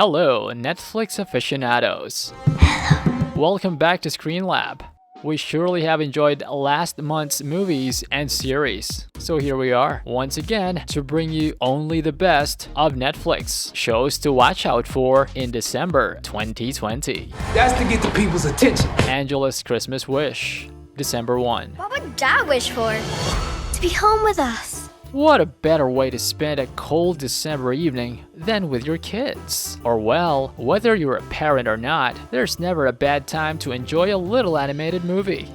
Hello, Netflix aficionados. Welcome back to Screen Lab. We surely have enjoyed last month's movies and series. So here we are, once again, to bring you only the best of Netflix shows to watch out for in December 2020. That's to get the people's attention. Angela's Christmas Wish, December 1. What would Dad wish for? To be home with us. What a better way to spend a cold December evening than with your kids? Or well, whether you're a parent or not, there's never a bad time to enjoy a little animated movie.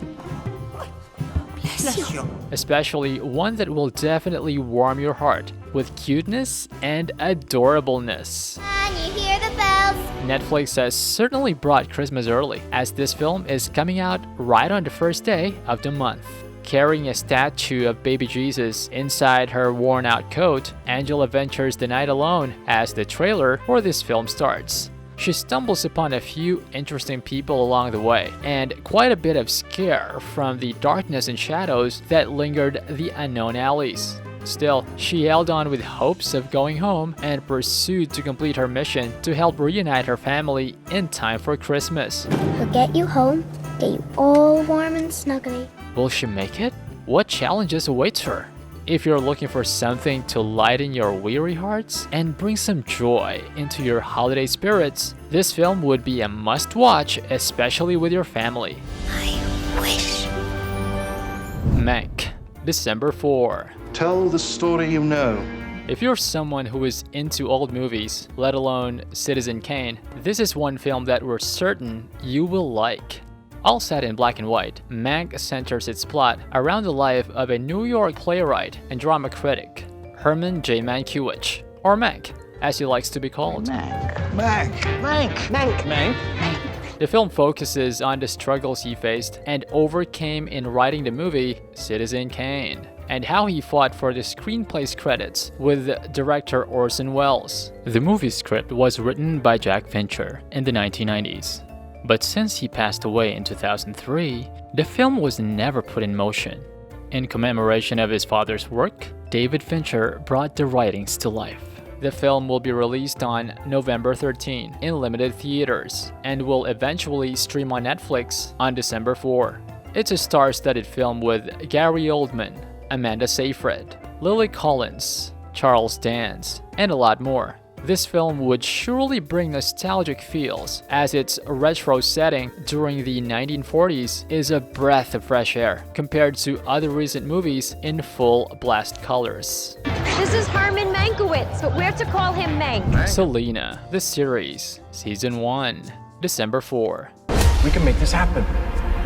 Bless you. Especially one that will definitely warm your heart with cuteness and adorableness. And you hear the bells. Netflix has certainly brought Christmas early, as this film is coming out right on the first day of the month. Carrying a statue of baby Jesus inside her worn-out coat, Angela ventures the night alone as the trailer for this film starts. She stumbles upon a few interesting people along the way, and quite a bit of scare from the darkness and shadows that lingered the unknown alleys. Still, she held on with hopes of going home and pursued to complete her mission to help reunite her family in time for Christmas. He'll get you home, get you all warm and snuggly. Will she make it? What challenges awaits her? If you're looking for something to lighten your weary hearts and bring some joy into your holiday spirits, this film would be a must-watch, especially with your family. I wish. Mank, December 4. Tell the story you know. If you're someone who is into old movies, let alone Citizen Kane, this is one film that we're certain you will like. All set in black and white, Mank centers its plot around the life of a New York playwright and drama critic, Herman J. Mankiewicz, or Mank, as he likes to be called. Mank. The film focuses on the struggles he faced and overcame in writing the movie Citizen Kane, and how he fought for the screenplay's credits with director Orson Welles. The movie script was written by Jack Fincher in the 1990s. But since he passed away in 2003, the film was never put in motion. In commemoration of his father's work, David Fincher brought the writings to life. The film will be released on November 13 in limited theaters and will eventually stream on Netflix on December 4. It's a star-studded film with Gary Oldman, Amanda Seyfried, Lily Collins, Charles Dance, and a lot more. This film would surely bring nostalgic feels, as its retro setting during the 1940s is a breath of fresh air compared to other recent movies in full blast colors. This is Herman Mankiewicz, but we're to call him Mank. Selena, the series, Season 1, December 4. We can make this happen.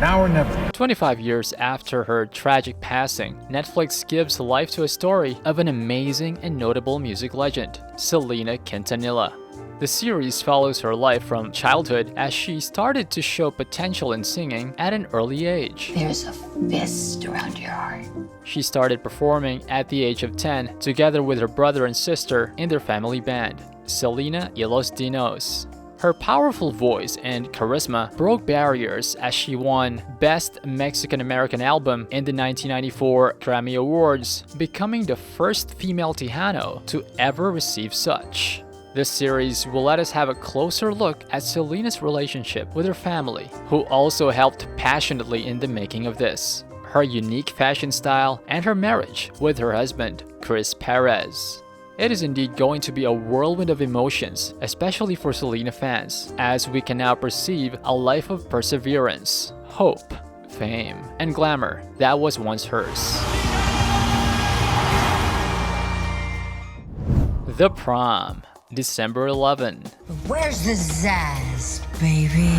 Now or never. 25 years after her tragic passing, Netflix gives life to a story of an amazing and notable music legend, Selena Quintanilla. The series follows her life from childhood as she started to show potential in singing at an early age. There's a fist around your heart. She started performing at the age of 10 together with her brother and sister in their family band, Selena y los Dinos. Her powerful voice and charisma broke barriers as she won Best Mexican-American Album in the 1994 Grammy Awards, becoming the first female Tejano to ever receive such. This series will let us have a closer look at Selena's relationship with her family, who also helped passionately in the making of this, her unique fashion style, and her marriage with her husband, Chris Perez. It is indeed going to be a whirlwind of emotions, especially for Selena fans, as we can now perceive a life of perseverance, hope, fame, and glamour that was once hers. The Prom, December 11. Where's the zazz, baby?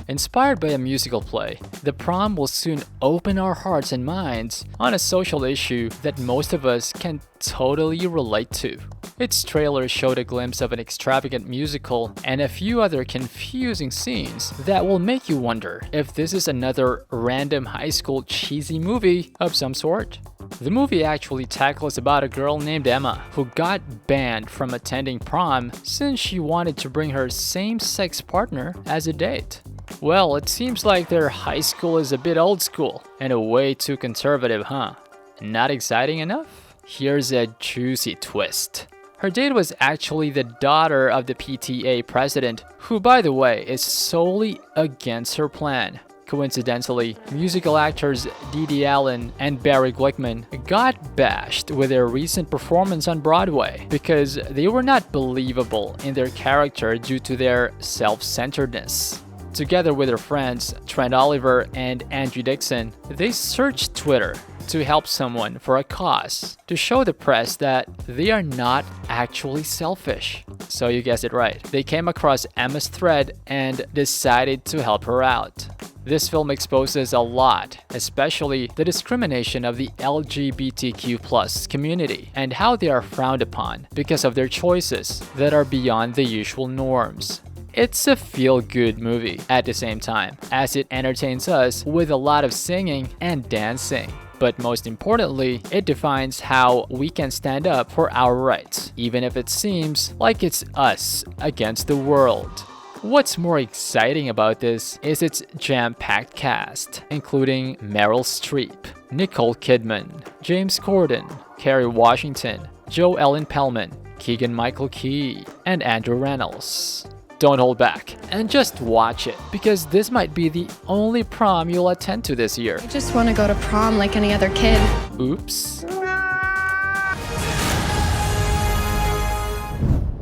Inspired by a musical play, The Prom will soon open our hearts and minds on a social issue that most of us can totally relate to. Its trailer showed a glimpse of an extravagant musical and a few other confusing scenes that will make you wonder if this is another random high school cheesy movie of some sort. The movie actually tackles about a girl named Emma who got banned from attending prom since she wanted to bring her same-sex partner as a date. Well, it seems like their high school is a bit old school and a way too conservative, huh? Not exciting enough? Here's a juicy twist. Her date was actually the daughter of the PTA president, who, by the way, is solely against her plan. Coincidentally, musical actors Dee Dee Allen and Barry Glickman got bashed with their recent performance on Broadway because they were not believable in their character due to their self-centeredness. Together with their friends Trent Oliver and Andrew Dixon, they searched Twitter to help someone for a cause, to show the press that they are not actually selfish. So you guessed it right. They came across Emma's thread and decided to help her out. This film exposes a lot, especially the discrimination of the LGBTQ+ community and how they are frowned upon because of their choices that are beyond the usual norms. It's a feel-good movie at the same time, as it entertains us with a lot of singing and dancing. But most importantly, it defines how we can stand up for our rights, even if it seems like it's us against the world. What's more exciting about this is its jam-packed cast, including Meryl Streep, Nicole Kidman, James Corden, Kerry Washington, Jo Ellen Pellman, Keegan-Michael Key, and Andrew Reynolds. Don't hold back and just watch it, because this might be the only prom you'll attend to this year. I just want to go to prom like any other kid. Oops.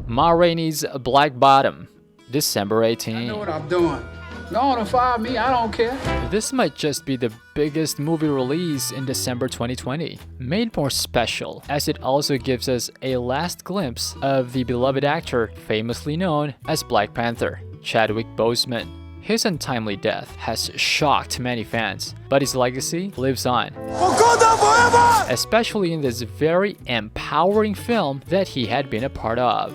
Ma Rainey's Black Bottom, December 18. I know what I'm doing. Go on and fire me, I don't care. This might just be the biggest movie release in December 2020, made more special as it also gives us a last glimpse of the beloved actor famously known as Black Panther, Chadwick Boseman. His untimely death has shocked many fans, but his legacy lives on, especially in this very empowering film that he had been a part of.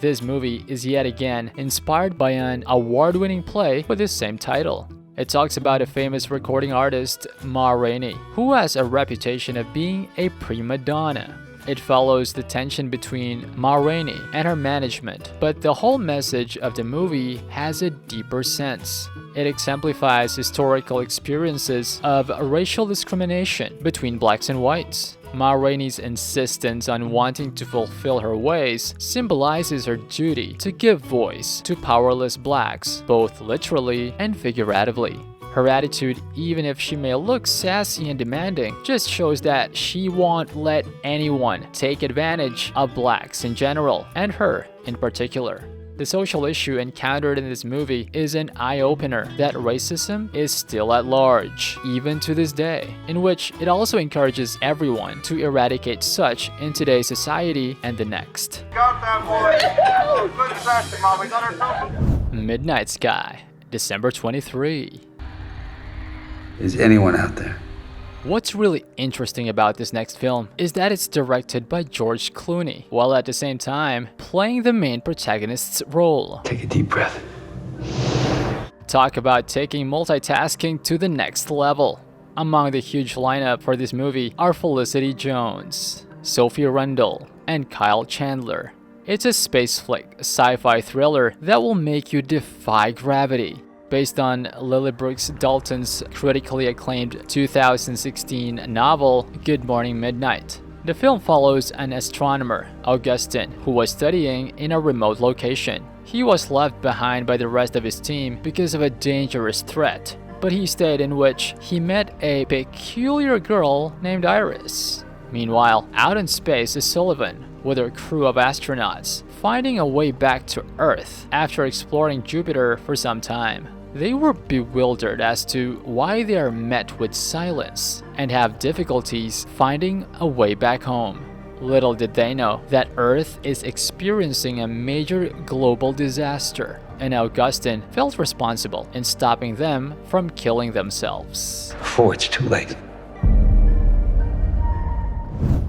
This movie is yet again inspired by an award-winning play with the same title. It talks about a famous recording artist, Ma Rainey, who has a reputation of being a prima donna. It follows the tension between Ma Rainey and her management, but the whole message of the movie has a deeper sense. It exemplifies historical experiences of racial discrimination between blacks and whites. Ma Rainey's insistence on wanting to fulfill her ways symbolizes her duty to give voice to powerless blacks, both literally and figuratively. Her attitude, even if she may look sassy and demanding, just shows that she won't let anyone take advantage of blacks in general, and her in particular. The social issue encountered in this movie is an eye-opener that racism is still at large, even to this day, in which it also encourages everyone to eradicate such in today's society and the next. Midnight Sky, December 23. Is anyone out there? What's really interesting about this next film is that it's directed by George Clooney, while at the same time playing the main protagonist's role. Take a deep breath. Talk about taking multitasking to the next level. Among the huge lineup for this movie are Felicity Jones, Sophie Rundle, and Kyle Chandler. It's a space flick, sci-fi thriller that will make you defy gravity, based on Lily Brooks Dalton's critically acclaimed 2016 novel, Good Morning Midnight. The film follows an astronomer, Augustine, who was studying in a remote location. He was left behind by the rest of his team because of a dangerous threat, but he stayed, in which he met a peculiar girl named Iris. Meanwhile, out in space is Sullivan, with her crew of astronauts, finding a way back to Earth after exploring Jupiter for some time. They were bewildered as to why they are met with silence and have difficulties finding a way back home. Little did they know that Earth is experiencing a major global disaster, and Augustine felt responsible in stopping them from killing themselves. Before it's too late.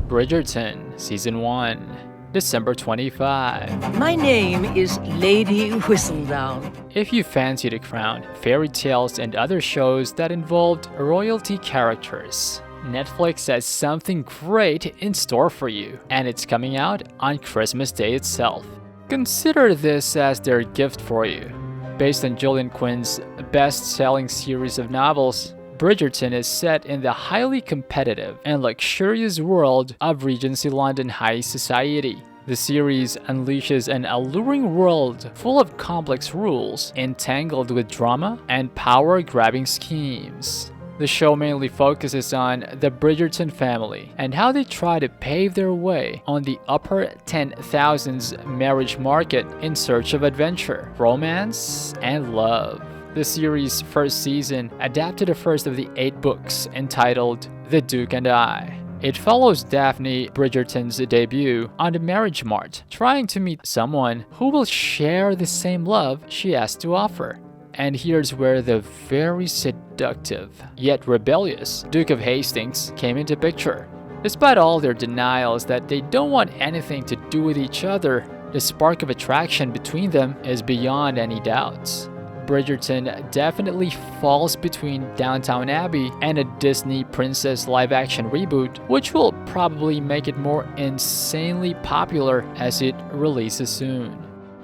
Bridgerton, Season 1, December 25. My name is Lady Whistledown. If you fancy The Crown, fairy tales, and other shows that involved royalty characters, Netflix has something great in store for you, and it's coming out on Christmas Day itself. Consider this as their gift for you. Based on Gillian Quinn's best-selling series of novels, Bridgerton is set in the highly competitive and luxurious world of Regency London high society. The series unleashes an alluring world full of complex rules, entangled with drama and power-grabbing schemes. The show mainly focuses on the Bridgerton family and how they try to pave their way on the upper 10,000s marriage market in search of adventure, romance, and love. The series' first season adapted the first of the 8 books entitled The Duke and I. It follows Daphne Bridgerton's debut on the marriage mart, trying to meet someone who will share the same love she has to offer. And here's where the very seductive, yet rebellious Duke of Hastings came into picture. Despite all their denials that they don't want anything to do with each other, the spark of attraction between them is beyond any doubts. Bridgerton definitely falls between Downton Abbey and a Disney princess live-action reboot, which will probably make it more insanely popular as it releases soon.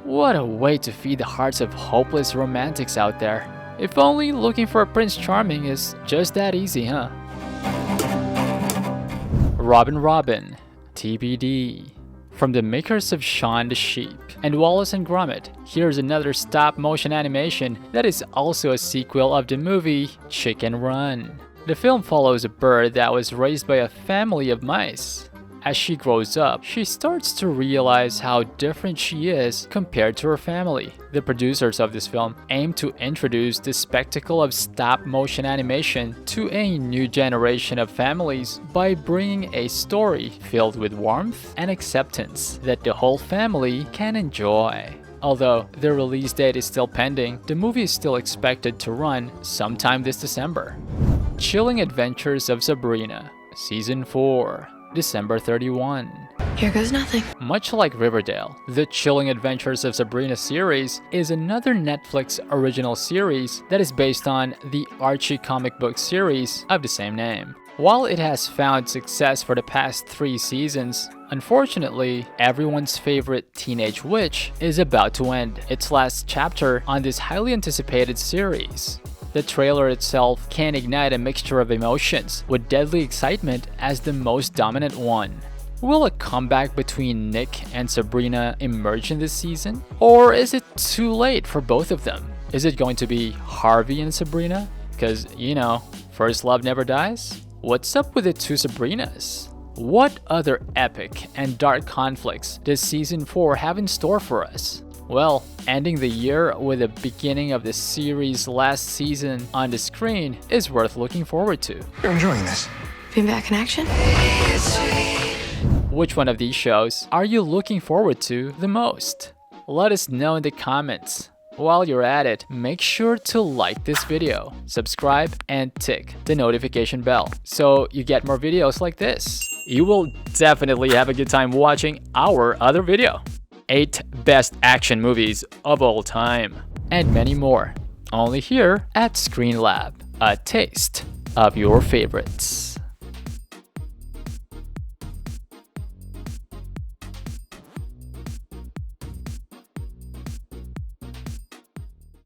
What a way to feed the hearts of hopeless romantics out there. If only looking for a Prince Charming is just that easy, huh? Robin, TBD. From the makers of Shaun the Sheep and Wallace and Gromit, here's another stop-motion animation that is also a sequel of the movie Chicken Run. The film follows a bird that was raised by a family of mice. As she grows up, she starts to realize how different she is compared to her family. The producers of this film aim to introduce the spectacle of stop-motion animation to a new generation of families by bringing a story filled with warmth and acceptance that the whole family can enjoy. Although the release date is still pending, the movie is still expected to run sometime this December. Chilling Adventures of Sabrina, Season 4. December 31. Here goes nothing. Much like Riverdale, the Chilling Adventures of Sabrina series is another Netflix original series that is based on the Archie comic book series of the same name. While it has found success for the past 3 seasons, unfortunately, everyone's favorite teenage witch is about to end its last chapter on this highly anticipated series. The trailer itself can ignite a mixture of emotions, with deadly excitement as the most dominant one. Will a comeback between Nick and Sabrina emerge in this season? Or is it too late for both of them? Is it going to be Harvey and Sabrina? Because, you know, first love never dies? What's up with the 2 Sabrinas? What other epic and dark conflicts does Season 4 have in store for us? Well, ending the year with the beginning of the series' last season on the screen is worth looking forward to. You're enjoying this. Being back in action? Which one of these shows are you looking forward to the most? Let us know in the comments. While you're at it, make sure to like this video, subscribe, and tick the notification bell so you get more videos like this. You will definitely have a good time watching our other video. 8 best action movies of all time, and many more, only here at Screen Lab, a taste of your favorites.